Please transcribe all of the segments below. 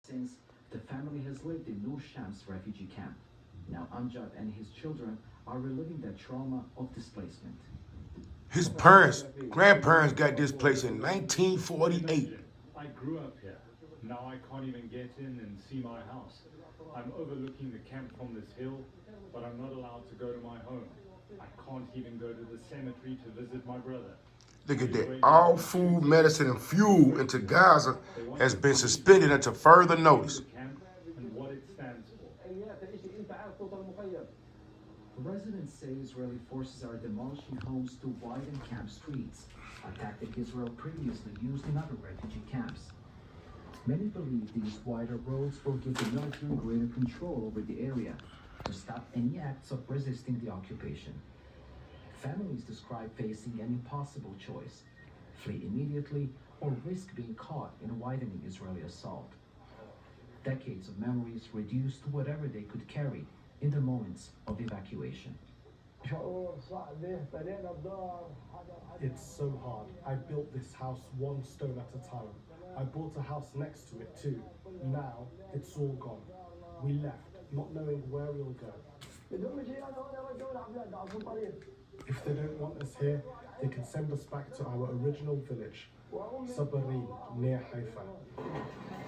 Since the family has lived in Nur Shams refugee camp. Now Amjad and his children are reliving the trauma of displacement. His parents, grandparents got displaced in 1948. I grew up here. Now I can't even get in and see my house. I'm overlooking the camp from this hill, but I'm not allowed to go to my home. I can't even go to the cemetery to visit my brother. Look at that. All food, medicine, and fuel into Gaza has been suspended until further notice. Camp and what it stands for. Residents say Israeli forces are demolishing homes to widen camp streets, a tactic Israel previously used in other refugee camps. Many believe these wider roads will give the military greater control over the area to stop any acts of resisting the occupation. Families describe facing an impossible choice: flee immediately or risk being caught in a widening Israeli assault. Decades of memories reduced to whatever they could carry in the moments of evacuation. It's so hard. I built this house one stone at a time. I bought a house next to it too. Now it's all gone. We left, not knowing where we'll go. If they don't want us here, they can send us back to our original village, Sabarin, near Haifa.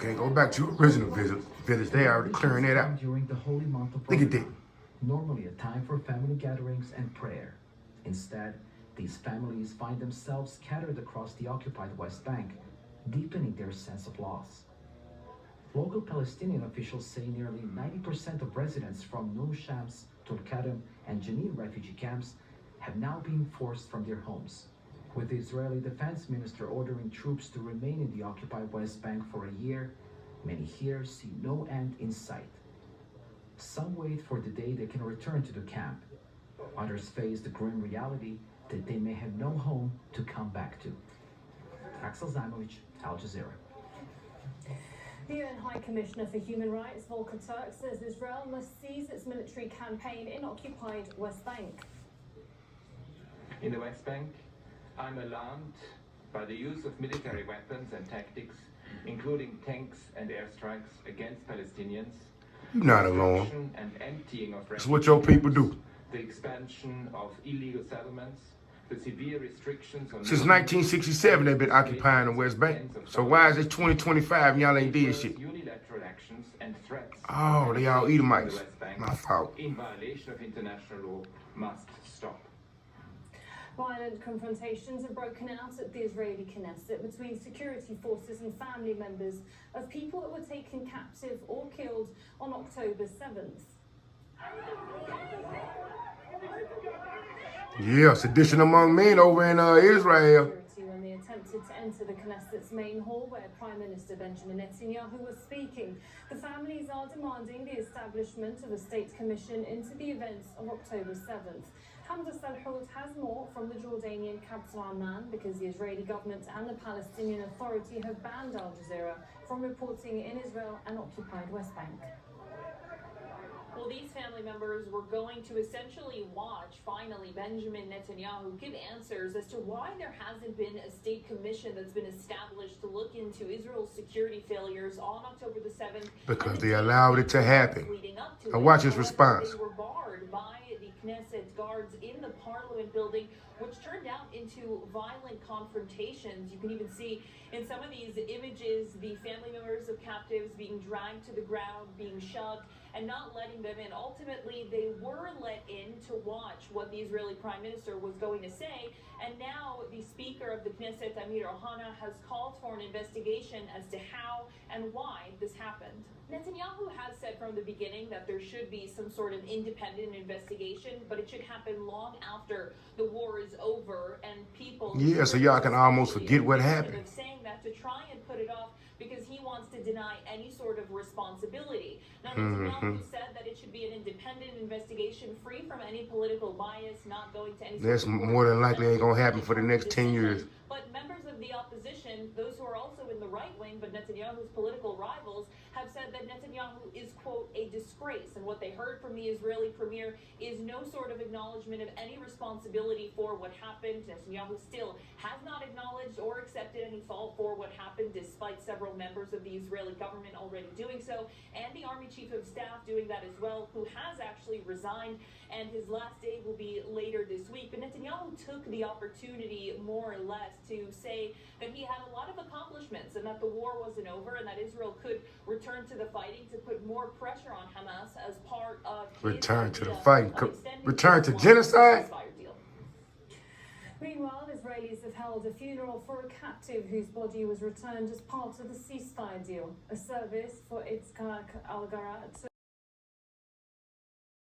Can't go back to your original village. They are clearing that out. During the holy month of Look at that. Ramadan, normally a time for family gatherings and prayer. Instead, these families find themselves scattered across the occupied West Bank, deepening their sense of loss. Local Palestinian officials say nearly 90% of residents from Nur Shams, Tulkarem, and Jenin refugee camps have now been forced from their homes, with the Israeli defense minister ordering troops to remain in the occupied West Bank for a year. Many here see no end in sight. Some wait for the day they can return to the camp. Others face the grim reality that they may have no home to come back to. Axel Zamovich, Al Jazeera. The UN High Commissioner for Human Rights, Volker Turk, says Israel must cease its military campaign in occupied West Bank. In the West Bank, I'm alarmed by the use of military weapons and tactics, including tanks and airstrikes against Palestinians. You're not alone. Destruction and emptying of It's what your people do. the expansion of illegal settlements, the severe restrictions on Since 1967, they've been occupying the West Bank. So why is it 2025 and y'all ain't did shit? unilateral actions and threats. Oh, they all Edomites. My fault. In violation of international law must stop. Violent confrontations have broken out at the Israeli Knesset between security forces and family members of people that were taken captive or killed on October 7th. Yeah, sedition among men over in Israel. When they attempted to enter the Knesset's main hall where Prime Minister Benjamin Netanyahu was speaking. The families are demanding the establishment of a state commission into the events of October 7th. Hamza Salhout has more from the Jordanian capital Amman because the Israeli government and the Palestinian Authority have banned Al Jazeera from reporting in Israel and occupied West Bank. Well, these family members were going to essentially watch, finally, Benjamin Netanyahu give answers as to why there hasn't been a state commission that's been established to look into Israel's security failures on October the 7th. Because they allowed it to happen. To Now watch his response. They were barred by the Knesset guards in the parliament building, which turned out into violent confrontations. You can even see in some of these images the family members of captives being dragged to the ground, being shoved, and not letting them in. Ultimately, they were let in to watch what the Israeli Prime Minister was going to say, and now the Speaker of the Knesset, Amir Ohana, has called for an investigation as to how and why this happened. Netanyahu has said from the beginning that there should be some sort of independent investigation, but it should happen long after the war is over and people... Yeah, so y'all can almost forget what happened. ...saying that to try and put it off because he wants to deny any sort of responsibility. Now, Netanyahu said that it should be an independent investigation, free from any political bias, not going to any... That's more than likely ain't gonna happen for the next 10 years. But members of the opposition, those who are also in the right wing, but Netanyahu's political rivals, have said that Netanyahu is, quote, a disgrace. And what they heard from the Israeli premier is no sort of acknowledgement of any responsibility for what happened. Netanyahu still has not acknowledged or accepted any fault for what happened, despite several members of the Israeli government already doing so, and the army chief of staff doing that as well, who has actually resigned, and his last day will be later this week. But Netanyahu took the opportunity, more or less, to say that he had a lot of accomplishments and that the war wasn't over and that Israel could return to the fighting to put more pressure on Hamas as part of Return to the fighting. Return to genocide? Meanwhile, Israelis have held a funeral for a captive whose body was returned as part of the ceasefire deal. A service for Itzhak al-Garat